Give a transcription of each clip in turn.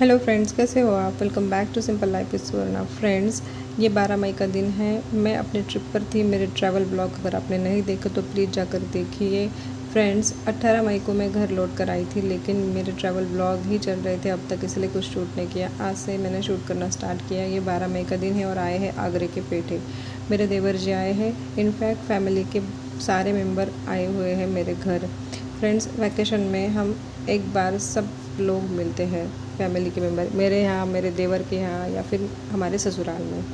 Hello friends, कैसे हो आप। Welcome back to simple life with Suvarna. Friends, ये 12 मई का दिन है। मैं अपने ट्रिप पर थी। मेरे ट्रैवल ब्लॉग अगर आपने नहीं देखे तो प्लीज़ जाकर देखिए। फ्रेंड्स, 18 मई को मैं घर लौट कर आई थी, लेकिन मेरे ट्रैवल ब्लॉग ही चल रहे थे अब तक, इसलिए कुछ शूट नहीं किया। आज से मैंने शूट करना स्टार्ट किया। ये 12 मई का दिन है और आए हैं आगरे के पेठे। मेरे देवर जी आए हैं। इनफैक्ट फैमिली के सारे मेम्बर आए हुए हैं मेरे घर। फ्रेंड्स, वैकेशन में हम एक बार सब लोग मिलते हैं, फैमिली के मेम्बर, मेरे यहाँ, मेरे देवर के यहाँ या फिर हमारे ससुराल में।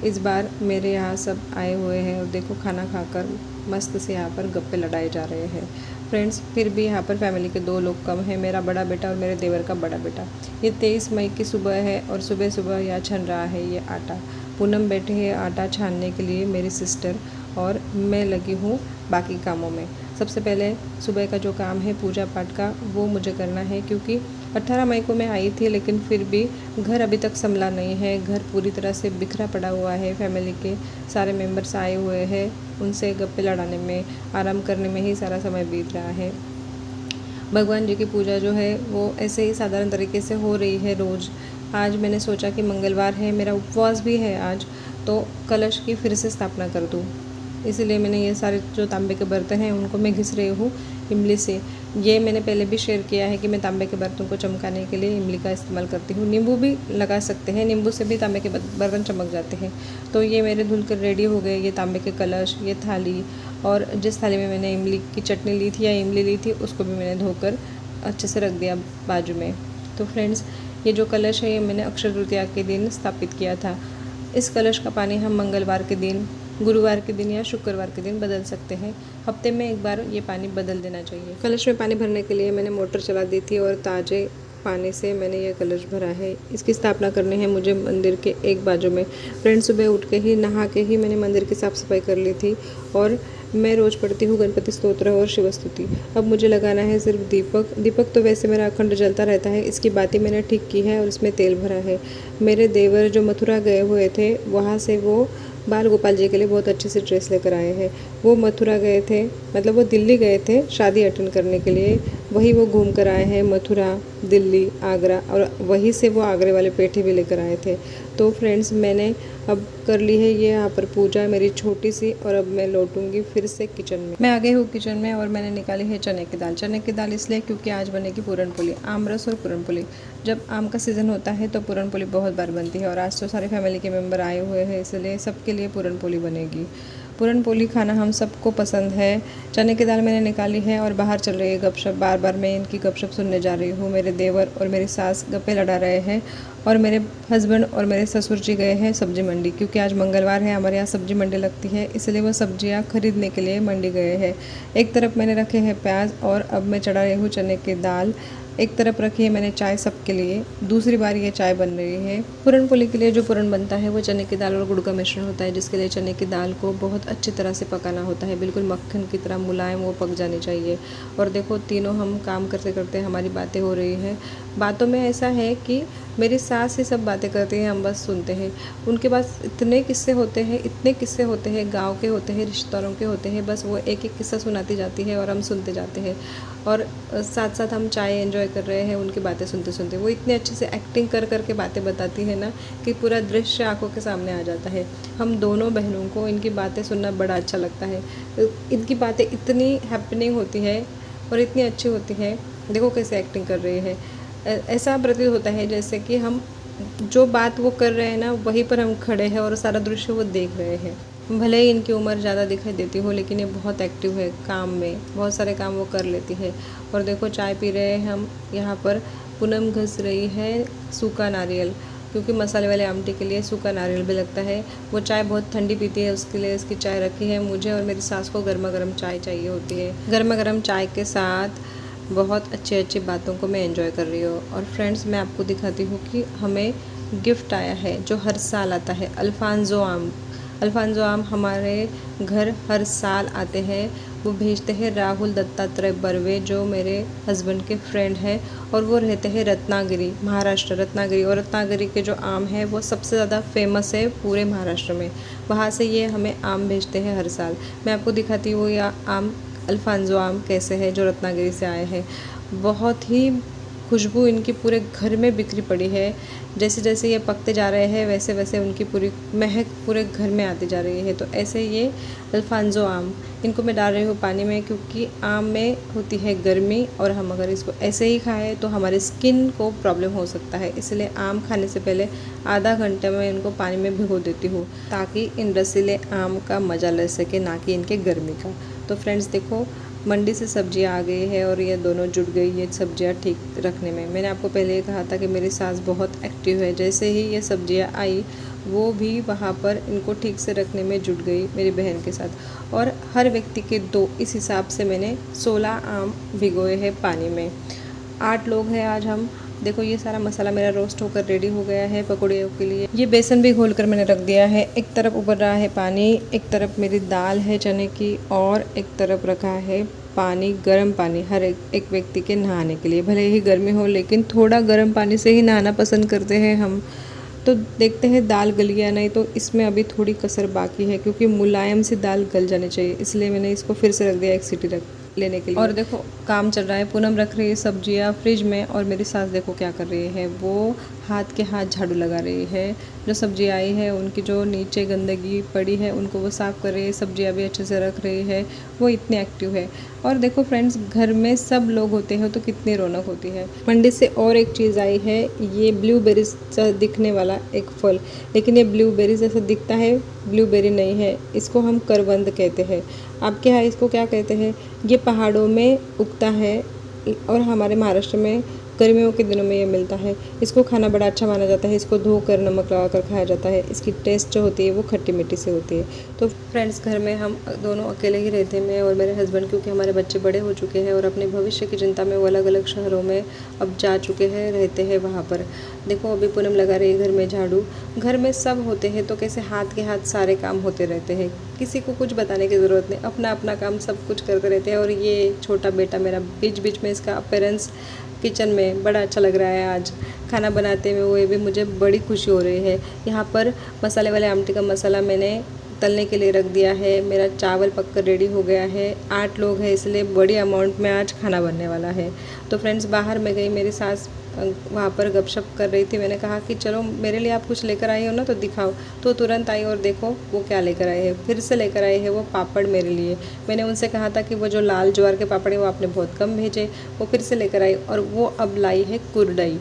इस बार मेरे यहाँ सब आए हुए हैं और देखो खाना खाकर मस्त से यहाँ पर गप्पे लड़ाए जा रहे हैं। फ्रेंड्स, फिर भी यहाँ पर फैमिली के 2 लोग कम हैं, मेरा बड़ा बेटा और मेरे देवर का बड़ा बेटा। ये 23 मई की सुबह है और सुबह सुबह यहाँ छन रहा है ये आटा। पूनम बैठे हैं आटा छानने के लिए, मेरी सिस्टर, और मैं लगी हूँ बाकी कामों में। सबसे पहले सुबह का जो काम है पूजा पाठ का, वो मुझे करना है, क्योंकि 18 मई को मैं आई थी लेकिन फिर भी घर अभी तक संभला नहीं है। घर पूरी तरह से बिखरा पड़ा हुआ है। फैमिली के सारे मेंबर्स आए हुए हैं, उनसे गप्पे लड़ाने में, आराम करने में ही सारा समय बीत रहा है। भगवान जी की पूजा जो है वो ऐसे ही साधारण तरीके से हो रही है रोज़। आज मैंने सोचा कि मंगलवार है, मेरा उपवास भी है आज, तो कलश की फिर से स्थापना कर दूँ। इसीलिए मैंने ये सारे जो तांबे के बर्तन हैं उनको मैं घिस रही हूँ इमली से। ये मैंने पहले भी शेयर किया है कि मैं तांबे के बर्तन को चमकाने के लिए इमली का इस्तेमाल करती हूँ। नींबू भी लगा सकते हैं, नींबू से भी तांबे के बर्तन चमक जाते हैं। तो ये मेरे धुल कर रेडी हो गए, ये तांबे के कलश, ये थाली, और जिस थाली में मैंने इमली की चटनी ली थी या इमली ली थी उसको भी मैंने धोकर अच्छे से रख दिया बाजू में। तो फ्रेंड्स, ये जो कलश है ये मैंने अक्षय तृतीया के दिन स्थापित किया था। इस कलश का पानी हम मंगलवार के दिन, गुरुवार के दिन या शुक्रवार के दिन बदल सकते हैं। हफ्ते में एक बार ये पानी बदल देना चाहिए। कलश में पानी भरने के लिए मैंने मोटर चला दी थी और ताज़े पानी से मैंने ये कलश भरा है। इसकी स्थापना करनी है मुझे मंदिर के एक बाजू में। फ्रेंड, सुबह उठ के ही नहा के ही मैंने मंदिर की साफ़ सफाई कर ली थी और मैं रोज़ पढ़ती हूँ गणपति स्तोत्र और शिव स्तुति। अब मुझे लगाना है सिर्फ दीपक। दीपक तो वैसे मेरा अखंड जलता रहता है, इसकी बाती मैंने ठीक की है और इसमें तेल भरा है। मेरे देवर जो मथुरा गए हुए थे, वहाँ से वो बाल गोपाल जी के लिए बहुत अच्छे से ड्रेस लेकर आए हैं। वो मथुरा गए थे, मतलब वो दिल्ली गए थे शादी अटेंड करने के लिए। वही वो घूम कर आए हैं, मथुरा, दिल्ली, आगरा, और वहीं से वो आगरे वाले पेठे भी लेकर आए थे। तो फ्रेंड्स, मैंने अब कर ली है ये यहाँ पर पूजा मेरी छोटी सी, और अब मैं लौटूंगी फिर से किचन में। मैं आ गई हूँ किचन में और मैंने निकाली है चने की दाल। चने की दाल इसलिए क्योंकि आज बनेगी पूरन पोली, आम रस और पूरन पोली। जब आम का सीज़न होता है तो पूरन पोली बहुत बार बनती है, और आज तो सारे फैमिली के मेम्बर आए हुए हैं, इसलिए सबके लिए पूरन पोली बनेगी। पूरन पोली खाना हम सबको पसंद है। चने की दाल मैंने निकाली है और बाहर चल रही है गपशप। बार बार मैं इनकी गपशप सुनने जा रही हूँ। मेरे देवर और मेरी सास गप्पे लड़ा रहे हैं और मेरे हस्बैंड और मेरे ससुर जी गए हैं सब्जी मंडी, क्योंकि आज मंगलवार है, हमारे यहाँ सब्जी मंडी लगती है, इसलिए वो सब्जियाँ खरीदने के लिए मंडी गए हैं। एक तरफ मैंने रखे हैं प्याज और अब मैं चढ़ा रही हूँ चने की दाल। एक तरफ रखी है मैंने चाय सबके लिए, दूसरी बार ये चाय बन रही है। पूरन पोली के लिए जो पूरन बनता है वो चने की दाल और गुड़ का मिश्रण होता है, जिसके लिए चने की दाल को बहुत अच्छी तरह से पकाना होता है, बिल्कुल मक्खन की तरह मुलायम वो पक जानी चाहिए। और देखो, तीनों हम काम करते करते हमारी बातें हो रही हैं। बातों में ऐसा है कि मेरी सास ही सब बातें करती हैं, हम बस सुनते हैं। उनके पास इतने किस्से होते हैं, इतने किस्से होते हैं, गाँव के होते हैं, रिश्तेदारों के होते हैं, बस वो एक एक किस्सा सुनाती जाती है और हम सुनते जाते हैं। और साथ साथ हम चाय एंजॉय कर रहे हैं उनकी बातें सुनते सुनते। वो इतने अच्छे से एक्टिंग कर कर के बातें बताती है ना कि पूरा दृश्य आंखों के सामने आ जाता है। हम दोनों बहनों को इनकी बातें सुनना बड़ा अच्छा लगता है। इनकी बातें इतनी हैपनिंग होती है और इतनी अच्छी होती है। देखो कैसे एक्टिंग कर रही है। ऐसा प्रतीत होता है जैसे कि हम जो बात वो कर रहे हैं ना, वहीं पर हम खड़े हैं और सारा दृश्य वो देख रहे हैं। भले ही इनकी उम्र ज़्यादा दिखाई देती हो, लेकिन ये बहुत एक्टिव है काम में, बहुत सारे काम वो कर लेती है। और देखो, चाय पी रहे हैं हम यहाँ पर। पूनम घस रही है सूखा नारियल, क्योंकि मसाले वाले आमटी के लिए सूखा नारियल भी लगता है। वो चाय बहुत ठंडी पीती है, उसके लिए इसकी चाय रखी है। मुझे और मेरी सास को गर्मा गर्म चाय चाहिए होती है। गर्मा गर्म चाय के साथ बहुत अच्छी अच्छी बातों को मैं एंजॉय कर रही हूँ। और फ्रेंड्स, मैं आपको दिखाती हूँ कि हमें गिफ्ट आया है जो हर साल आता है, अल्फांजो आम। अल्फांजो आम हमारे घर हर साल आते हैं। वो भेजते हैं राहुल दत्तात्रेय बर्वे, जो मेरे हस्बैंड के फ्रेंड हैं, और वो रहते हैं रत्नागिरी, महाराष्ट्र, रत्नागिरी। और रत्नागिरी के जो आम है वो सबसे ज़्यादा फेमस है पूरे महाराष्ट्र में। वहाँ से ये हमें आम भेजते हैं हर साल। मैं आपको दिखाती हूँ यह आम, अल्फांजो आम कैसे है जो रत्नागिरी से आए हैं। बहुत ही खुशबू इनकी पूरे घर में बिखरी पड़ी है। जैसे जैसे ये पकते जा रहे हैं वैसे वैसे उनकी पूरी महक पूरे घर में आती जा रही है। तो ऐसे ये अल्फांसो आम, इनको मैं डाल रही हूँ पानी में, क्योंकि आम में होती है गर्मी और हम अगर इसको ऐसे ही खाएं तो हमारे स्किन को प्रॉब्लम हो सकता है। इसलिए आम खाने से पहले आधा घंटे में इनको पानी में भिगो देती हूँ, ताकि इन रसीले आम का मज़ा ले सके, ना कि इनके गर्मी का। तो फ्रेंड्स देखो, मंडी से सब्जियां आ गई है और ये दोनों जुट गई ये सब्जियां ठीक रखने में। मैंने आपको पहले ही कहा था कि मेरी सास बहुत एक्टिव है। जैसे ही ये सब्जियां आई वो भी वहाँ पर इनको ठीक से रखने में जुट गई मेरी बहन के साथ। और हर व्यक्ति के 2, इस हिसाब से मैंने 16 आम भिगोए हैं पानी में। 8 लोग हैं आज हम। देखो ये सारा मसाला मेरा रोस्ट होकर रेडी हो गया है पकौड़ियों के लिए। ये बेसन भी घोल कर मैंने रख दिया है। एक तरफ उबल रहा है पानी, एक तरफ मेरी दाल है चने की, और एक तरफ रखा है पानी, गर्म पानी हर एक व्यक्ति के नहाने के लिए। भले ही गर्मी हो लेकिन थोड़ा गर्म पानी से ही नहाना पसंद करते हैं हम। तो देखते हैं दाल गल गया, नहीं तो इसमें अभी थोड़ी कसर बाकी है, क्योंकि मुलायम सी दाल गल जानी चाहिए। इसलिए मैंने इसको फिर से रख दिया 1 सीटी रख लेने के लिए। और देखो काम चल रहा है, पूनम रख रही है सब्जियां फ्रिज में, और मेरी सास देखो क्या कर रही है, वो हाथ के हाथ झाड़ू लगा रही है। जो सब्जी आई है उनकी जो नीचे गंदगी पड़ी है उनको वो साफ़ कर रही है, सब्जियां भी अच्छे से रख रही है। वो इतनी एक्टिव है। और देखो फ्रेंड्स, घर में सब लोग होते हैं तो कितनी रौनक होती है। मंडी से और एक चीज़ आई है, ये ब्लूबेरी सा दिखने वाला एक फल, लेकिन ये ब्लूबेरी जैसा दिखता है, ब्लूबेरी नहीं है, इसको हम करवंद कहते हैं। आपके यहाँ इसको क्या कहते हैं? ये पहाड़ों में उगता है और हमारे महाराष्ट्र में गर्मियों के दिनों में ये मिलता है। इसको खाना बड़ा अच्छा माना जाता है। इसको धोकर नमक लगाकर खाया जाता है। इसकी टेस्ट जो होती है वो खट्टी मीठी से होती है। तो फ्रेंड्स, घर में हम दोनों अकेले ही रहते हैं, मैं और मेरे हस्बैंड, क्योंकि हमारे बच्चे बड़े हो चुके हैं और अपने भविष्य की चिंता में वो अलग अलग शहरों में अब जा चुके हैं, रहते हैं वहाँ पर। देखो अभी पूनम लगा रही है घर में झाड़ू। घर में सब होते हैं तो कैसे हाथ के हाथ सारे काम होते रहते हैं, किसी को कुछ बताने की ज़रूरत नहीं, अपना अपना काम सब कुछ करते रहते हैं। और ये छोटा बेटा मेरा बीच बीच में इसका अपीयरेंस किचन में बड़ा अच्छा लग रहा है। आज खाना बनाते हुए वो भी मुझे बड़ी खुशी हो रही है। यहाँ पर मसाले वाले आमटी का मसाला मैंने तलने के लिए रख दिया है। मेरा चावल पककर रेडी हो गया है। 8 लोग हैं इसलिए बड़ी अमाउंट में आज खाना बनने वाला है। तो फ्रेंड्स, बाहर में गई, मेरी सास वहाँ पर गपशप कर रही थी। मैंने कहा कि चलो मेरे लिए आप कुछ लेकर आई हो ना तो दिखाओ। तो तुरंत आई और देखो वो क्या लेकर आए हैं, फिर से लेकर आए हैं वो पापड़ मेरे लिए। मैंने उनसे कहा था कि वो जो लाल ज्वार के पापड़ है वो आपने बहुत कम भेजे, वो फिर से लेकर आई। और वो अब लाई है कुरडई।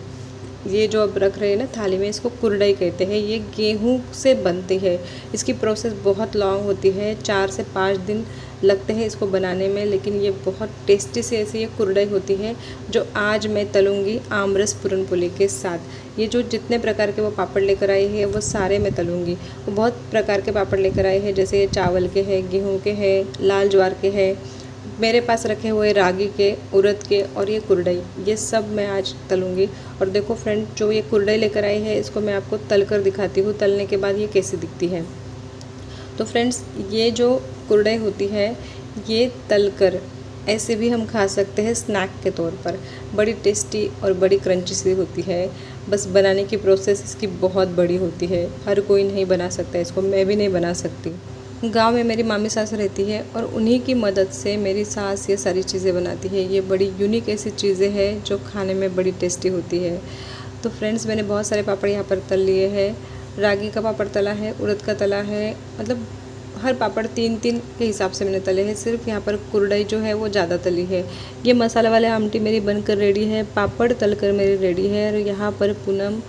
ये जो अब रख रहे हैं ना थाली में, इसको कुरडई कहते हैं। ये गेहूं से बनती है। इसकी प्रोसेस बहुत लॉन्ग होती है, 4 से 5 दिन लगते हैं इसको बनाने में, लेकिन ये बहुत टेस्टी से ऐसी ये कुरडई होती है जो आज मैं तलूँगी आमरस पूरनपोली के साथ। ये जो जितने प्रकार के वो पापड़ लेकर आई है वो सारे मैं तलूँगी। वो बहुत प्रकार के पापड़ लेकर आए हैं, जैसे ये चावल के हैं, गेहूँ के हैं, लाल ज्वार के हैं, मेरे पास रखे हुए रागी के, उड़द के, और ये कुरडई, ये सब मैं आज तलूँगी। और देखो फ्रेंड, जो ये कुरडई लेकर आई है इसको मैं आपको तल कर दिखाती हूँ, तलने के बाद ये कैसी दिखती है। तो फ्रेंड्स, ये जो कुरडई होती है ये तल कर ऐसे भी हम खा सकते हैं स्नैक के तौर पर। बड़ी टेस्टी और बड़ी क्रंची सी होती है। बस बनाने की प्रोसेस इसकी बहुत बड़ी होती है, हर कोई नहीं बना सकता इसको, मैं भी नहीं बना सकती। गांव में मेरी मामी सास रहती है और उन्हीं की मदद से मेरी सास ये सारी चीज़ें बनाती है। ये बड़ी यूनिक ऐसी चीज़ें हैं जो खाने में बड़ी टेस्टी होती है। तो फ्रेंड्स, मैंने बहुत सारे पापड़ यहाँ पर तल लिए हैं। रागी का पापड़ तला है, उड़द का तला है, मतलब हर पापड़ 3-3 के हिसाब से मैंने तले हैं। सिर्फ यहाँ पर कुरडई जो है वो ज़्यादा तली है। ये मसाला वाले आमटी मेरी बनकर रेडी है, पापड़ तलकर मेरी रेडी है। और यहाँ पर पूनम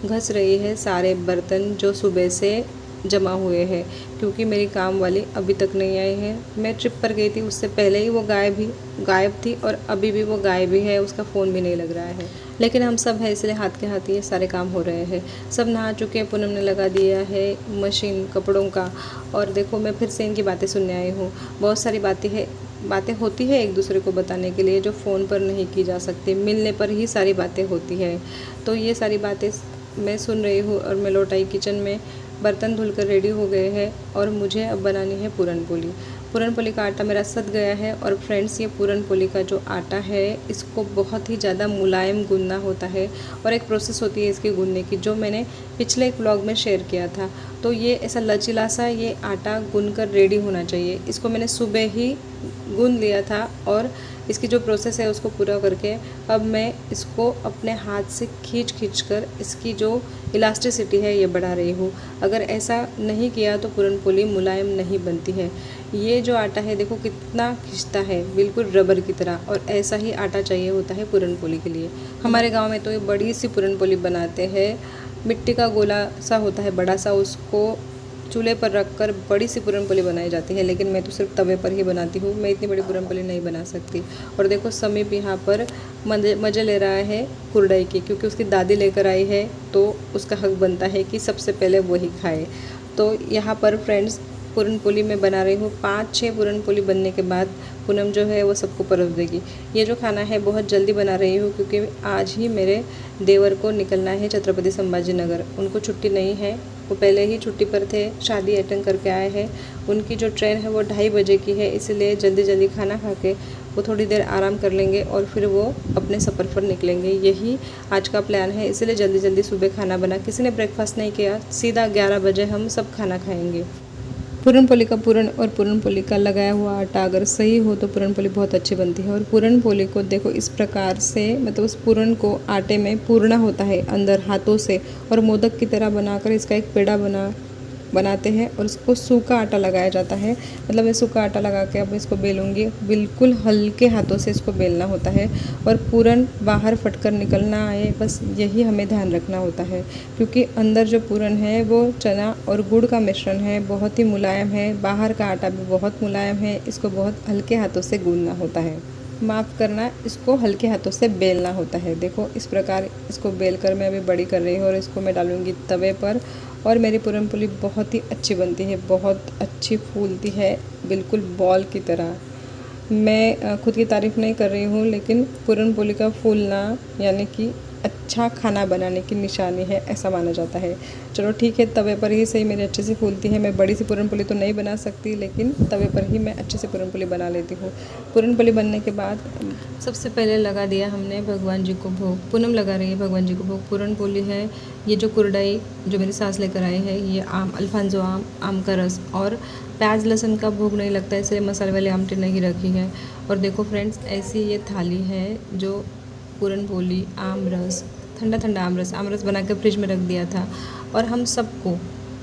घस रही है सारे बर्तन जो सुबह से जमा हुए हैं, क्योंकि मेरी काम वाली अभी तक नहीं आई है। मैं ट्रिप पर गई थी, उससे पहले ही वो गायब थी और अभी भी वो गायब ही है, उसका फ़ोन भी नहीं लग रहा है। लेकिन हम सब है इसलिए हाथ के हाथ ये सारे काम हो रहे हैं। सब नहा चुके हैं, पूनम ने लगा दिया है मशीन कपड़ों का। और देखो मैं फिर से इनकी बातें सुनने आई हूँ। बहुत सारी बातें होती है एक दूसरे को बताने के लिए जो फ़ोन पर नहीं की जा सकती, मिलने पर ही सारी बातें होती है। तो ये सारी बातें मैं सुन रही हूँ और मैं लौट आई किचन में। बर्तन धुलकर रेडी हो गए हैं और मुझे अब बनानी है पूरनपोली। पूरन पोली का आटा मेरा सध गया है। और फ्रेंड्स, ये पूरन पोली का जो आटा है इसको बहुत ही ज़्यादा मुलायम गूंदना होता है और एक प्रोसेस होती है इसकी गूंदने की, जो मैंने पिछले एक व्लॉग में शेयर किया था। तो ये ऐसा लचीला सा ये आटा गूंद कर रेडी होना चाहिए। इसको मैंने सुबह ही गूंद लिया था और इसकी जो प्रोसेस है उसको पूरा करके अब मैं इसको अपने हाथ से खींच कर इसकी जो इलास्टिसिटी है ये बढ़ा रही हूँ। अगर ऐसा नहीं किया तो पूरन पोली मुलायम नहीं बनती है। ये जो आटा है देखो कितना खिंचता है, बिल्कुल रबर की तरह, और ऐसा ही आटा चाहिए होता है पूरन पोली के लिए। हमारे गांव में तो ये बड़ी सी पूरन पोली बनाते हैं। मिट्टी का गोला सा होता है बड़ा सा, उसको चूल्हे पर रखकर बड़ी सी पूरन पोली बनाई जाती है, लेकिन मैं तो सिर्फ तवे पर ही बनाती हूँ। मैं इतनी बड़ी पूरन पोली नहीं बना सकती। और देखो समीप यहाँ पर मज़े ले रहा है कुरडई की, क्योंकि उसकी दादी लेकर आई है तो उसका हक बनता है कि सबसे पहले वही खाए। तो यहाँ पर फ्रेंड्स पूरन पोली मैं बना रही हूँ। 5-6 पूरन पोली बनने के बाद पूनम जो है वो सबको परोस देगी। ये जो खाना है बहुत जल्दी बना रही हूँ, क्योंकि आज ही मेरे देवर को निकलना है छत्रपति संभाजी नगर। उनको छुट्टी नहीं है, वो पहले ही छुट्टी पर थे, शादी अटेंड करके आए हैं। उनकी जो ट्रेन है वो 2:30 बजे की है, इसलिए जल्दी खाना खा के वो थोड़ी देर आराम कर लेंगे और फिर वो अपने सफ़र पर निकलेंगे। यही आज का प्लान है, इसलिए जल्दी सुबह खाना बना। किसी ने ब्रेकफास्ट नहीं किया, सीधा 11 बजे हम सब खाना खाएंगे। पूरन पोली का पूरन और पूरन पोली का लगाया हुआ आटा अगर सही हो तो पूरन पोली बहुत अच्छी बनती है। और पूरन पोली को देखो इस प्रकार से, मतलब उस पूरन को आटे में पूरना होता है अंदर हाथों से, और मोदक की तरह बनाकर इसका एक पेड़ा बनाते हैं और उसको सूखा आटा लगाया जाता है। मतलब मैं सूखा आटा लगा के अब इसको बेलूँगी। बिल्कुल हल्के हाथों से इसको बेलना होता है और पूरन बाहर फटकर निकल ना आए, बस यही हमें ध्यान रखना होता है, क्योंकि अंदर जो पूरन है वो चना और गुड़ का मिश्रण है, बहुत ही मुलायम है। बाहर का आटा भी बहुत मुलायम है, इसको बहुत हल्के हाथों से गूंदना होता है। माफ़ करना, इसको हल्के हाथों से बेलना होता है। देखो इस प्रकार इसको बेल कर मैं अभी बड़ी कर रही हूँ और इसको मैं डालूँगी तवे पर। और मेरी पूरन पोली बहुत ही अच्छी बनती है, बहुत अच्छी फूलती है, बिल्कुल बॉल की तरह। मैं खुद की तारीफ़ नहीं कर रही हूँ, लेकिन पूरन पोली का फूलना यानी कि अच्छा खाना बनाने की निशानी है, ऐसा माना जाता है। चलो ठीक है, तवे पर ही सही मेरी अच्छे से फूलती है। मैं बड़ी सी पूरन पोली तो नहीं बना सकती, लेकिन तवे पर ही मैं अच्छे से पूरन पोली बना लेती हूँ। पूरन पोली बनने के बाद सबसे पहले लगा दिया हमने भगवान जी को भोग। पूनम लगा रही है भगवान जी को भोग। पूरन पोली है, ये जो कुरडई जो मेरी सास लेकर आई है, ये आम अल्फांजो आम का रस और प्याज लहसुन का भोग नहीं लगता, इसलिए मसाले वाली आमटी नहीं रखी है। और देखो फ्रेंड्स, ऐसी ये थाली है जो पूरन पोली, आम रस, ठंडा आम रस बना के फ्रिज में रख दिया था। और हम सबको,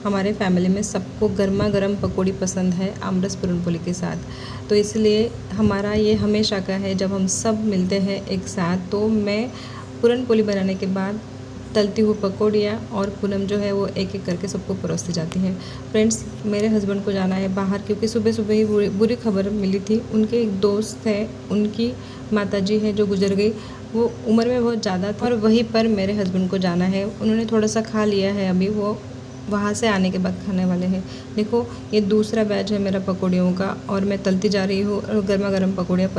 हमारे फैमिली में सबको गर्मा गर्म पकौड़ी पसंद है आम रस पूरन पोली के साथ। तो इसलिए हमारा ये हमेशा का है, जब हम सब मिलते हैं एक साथ तो मैं पूरन पोली बनाने के बाद तलती हुई पकौड़ियाँ और पूनम जो है वो एक एक करके सबको परोसती जाती है। फ्रेंड्स, मेरे हस्बैंड को जाना है बाहर, क्योंकि सुबह ही बुरी खबर मिली थी। उनके एक दोस्त है, उनकी माताजी है जो गुजर गई, वो उम्र में बहुत ज़्यादा था और वहीं पर मेरे हस्बैंड को जाना है। उन्होंने थोड़ा सा खा लिया है, अभी वो वहाँ से आने के बाद खाने वाले हैं। देखो ये दूसरा बैच है मेरा पकौड़ियों का, और मैं तलती जा रही हूँ और गर्मा गर्म पकौड़ियाँ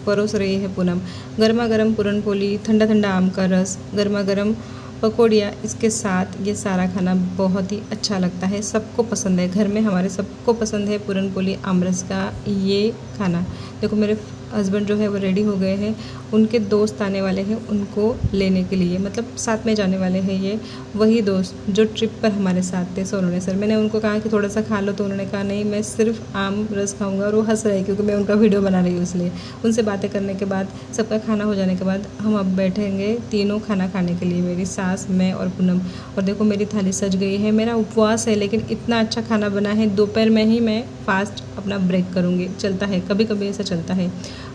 परोस रही है पूनम। गर्मा गर्म पूरन पोली, ठंडा आम का रस, गर्मा गर्म पकौड़ियाँ, इसके साथ ये सारा खाना बहुत ही अच्छा लगता है। सबको पसंद है, घर में हमारे सबको पसंद है पूरन पोली आम रस का ये खाना। देखो मेरे हस्बैंड जो है वो रेडी हो गए हैं, उनके दोस्त आने वाले हैं उनको लेने के लिए, मतलब साथ में जाने वाले हैं। ये वही दोस्त जो ट्रिप पर हमारे साथ थे सोनोने सर। मैंने उनको कहा कि थोड़ा सा खा लो, तो उन्होंने कहा नहीं, मैं सिर्फ आम रस खाऊंगा। और वो हंस रहे क्योंकि मैं उनका वीडियो बना रही हूँ, इसलिए। उनसे बातें करने के बाद, सबका खाना हो जाने के बाद हम अब बैठेंगे तीनों खाना खाने के लिए, मेरी सास, मैं और पूनम। और देखो मेरी थाली सज गई है। मेरा उपवास है, लेकिन इतना अच्छा खाना बना है, दोपहर में ही मैं फास्ट अपना ब्रेक करूँगी। चलता है, कभी कभी ऐसा चलता है।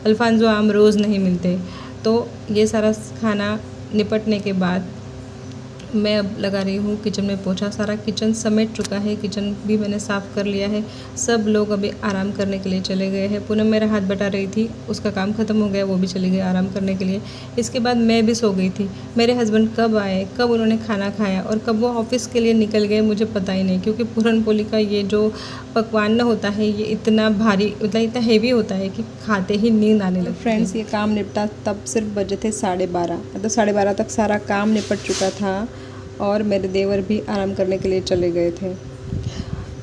अल्फांजो आम रोज़ नहीं मिलते। तो ये सारा खाना निपटने के बाद मैं अब लगा रही हूँ किचन में पोछा। सारा किचन समेट चुका है, किचन भी मैंने साफ़ कर लिया है। सब लोग अभी आराम करने के लिए चले गए हैं। पूनम मेरा हाथ बटा रही थी, उसका काम ख़त्म हो गया, वो भी चली गई आराम करने के लिए। इसके बाद मैं भी सो गई थी। मेरे हस्बैंड कब आए, कब उन्होंने खाना खाया और कब वो ऑफिस के लिए निकल गए, मुझे पता ही नहीं। क्योंकि पूरन पोली का ये जो पकवान होता है, ये इतना भारी, मतलब इतना हेवी होता है कि खाते ही नींद आने लगती है। फ्रेंड्स, ये काम निपटा तब सिर्फ बजे थे 12:30, मतलब 12:30 तक सारा काम निपट चुका था और मेरे देवर भी आराम करने के लिए चले गए थे।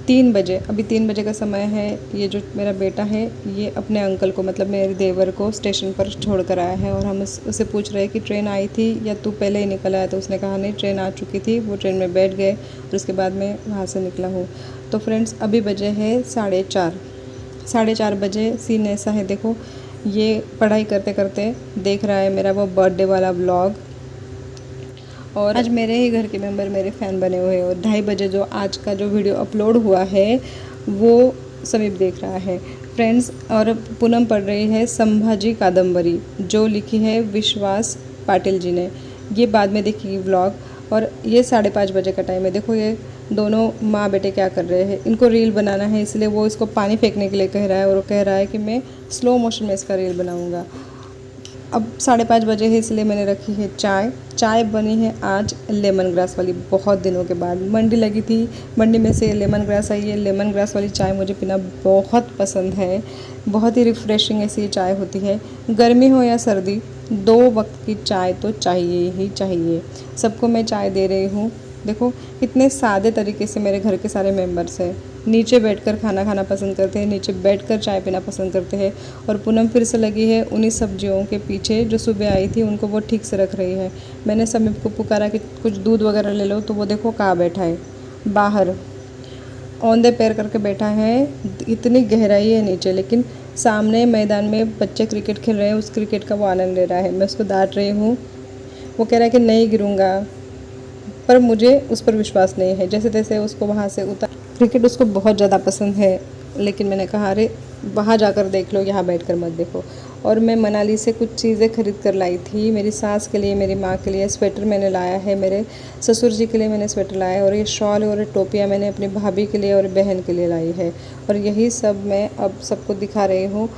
3 बजे, अभी 3 बजे का समय है। ये जो मेरा बेटा है ये अपने अंकल को मतलब मेरे देवर को स्टेशन पर छोड़ कर आया है और हम उससे पूछ रहे हैं कि ट्रेन आई थी या तू पहले ही निकल आया। तो उसने कहा नहीं, ट्रेन आ चुकी थी, वो ट्रेन में बैठ गए और उसके बाद मैं वहाँ से निकला हूँ। तो फ्रेंड्स अभी बजे है 4:30। 4:30 बजे सीन ऐसा है, देखो ये पढ़ाई करते करते देख रहा है मेरा वो बर्थडे वाला व्लॉग। और आज मेरे ही घर के मेंबर मेरे फ़ैन बने हुए हैं और 2:30 बजे जो आज का जो वीडियो अपलोड हुआ है वो समीप देख रहा है फ्रेंड्स। और पूनम पढ़ रही है संभाजी कादम्बरी जो लिखी है विश्वास पाटिल जी ने। ये बाद में देखिए व्लॉग। और ये 5:30 बजे का टाइम है। देखो ये दोनों माँ बेटे क्या कर रहे हैं। इनको रील बनाना है इसलिए वो इसको पानी फेंकने के लिए कह रहा है और वो कह रहा है कि मैं स्लो मोशन में इसका रील बनाऊँगा। अब 5:30 बजे है इसलिए मैंने रखी है चाय। चाय बनी है आज लेमन ग्रास वाली, बहुत दिनों के बाद मंडी लगी थी, मंडी में से लेमन ग्रास आई है। लेमन ग्रास वाली चाय मुझे पीना बहुत पसंद है, बहुत ही रिफ़्रेशिंग ऐसी चाय होती है। गर्मी हो या सर्दी 2 वक्त की चाय तो चाहिए ही चाहिए। सबको मैं चाय दे रही हूँ। देखो कितने सादे तरीके से मेरे घर के सारे मेंबर्स हैं। नीचे बैठकर खाना खाना पसंद करते हैं, नीचे बैठकर चाय पीना पसंद करते हैं। और पूनम फिर से लगी है उन्हीं सब्जियों के पीछे जो सुबह आई थी, उनको वो ठीक से रख रही है। मैंने समीप को पुकारा कि कुछ दूध वगैरह ले लो, तो वो देखो कहाँ बैठा है, बाहर औंधे पैर करके बैठा है। इतनी गहराई है नीचे, लेकिन सामने मैदान में बच्चे क्रिकेट खेल रहे हैं, उस क्रिकेट का वो आनंद ले रहा है। मैं उसको डांट रही हूँ, वो कह रहा है कि नहीं गिरूँगा, पर मुझे उस पर विश्वास नहीं है। जैसे तैसे उसको वहाँ से उतार, क्रिकेट उसको बहुत ज़्यादा पसंद है, लेकिन मैंने कहा अरे वहाँ जाकर देख लो, यहाँ बैठकर मत देखो। और मैं मनाली से कुछ चीज़ें खरीद कर लाई थी, मेरी सास के लिए, मेरी माँ के लिए स्वेटर मैंने लाया है, मेरे ससुर जी के लिए मैंने स्वेटर लाया है, और ये शॉल और टोपियाँ मैंने अपनी भाभी के लिए और बहन के लिए लाई है। और यही सब मैं अब सबको दिखा रही हूँ।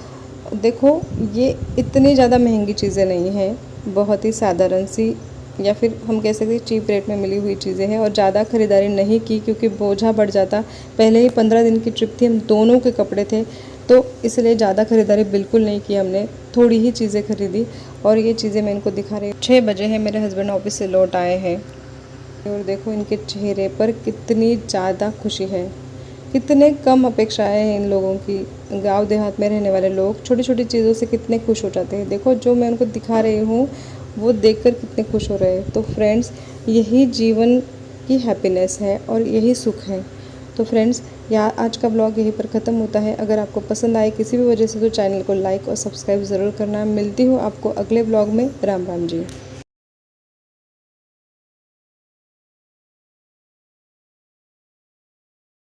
देखो ये इतनी ज़्यादा महंगी चीज़ें नहीं हैं, बहुत ही साधारण सी या फिर हम कह सकते हैं चीप रेट में मिली हुई चीज़ें हैं। और ज़्यादा ख़रीदारी नहीं की क्योंकि बोझा बढ़ जाता। पहले ही 15 दिन की ट्रिप थी, हम दोनों के कपड़े थे, तो इसलिए ज़्यादा ख़रीदारी बिल्कुल नहीं की हमने, थोड़ी ही चीज़ें खरीदी। और ये चीज़ें मैं इनको दिखा रही हूँ। 6 बजे है, मेरे हस्बैंड ऑफिस से लौट आए हैं और देखो इनके चेहरे पर कितनी ज़्यादा खुशी है, कितने कम अपेक्षाएं हैं इन लोगों की। गांव देहात में रहने वाले लोग छोटी छोटी चीज़ों से कितने खुश हो जाते हैं। देखो जो मैं उनको दिखा रही हूँ वो देखकर कितने खुश हो रहे हैं। तो फ्रेंड्स यही जीवन की हैप्पीनेस है और यही सुख है। तो फ्रेंड्स आज का ब्लॉग यहीं पर ख़त्म होता है। अगर आपको पसंद आए किसी भी वजह से तो चैनल को लाइक और सब्सक्राइब ज़रूर करना। मिलती हूँ आपको अगले ब्लॉग में। राम राम जी।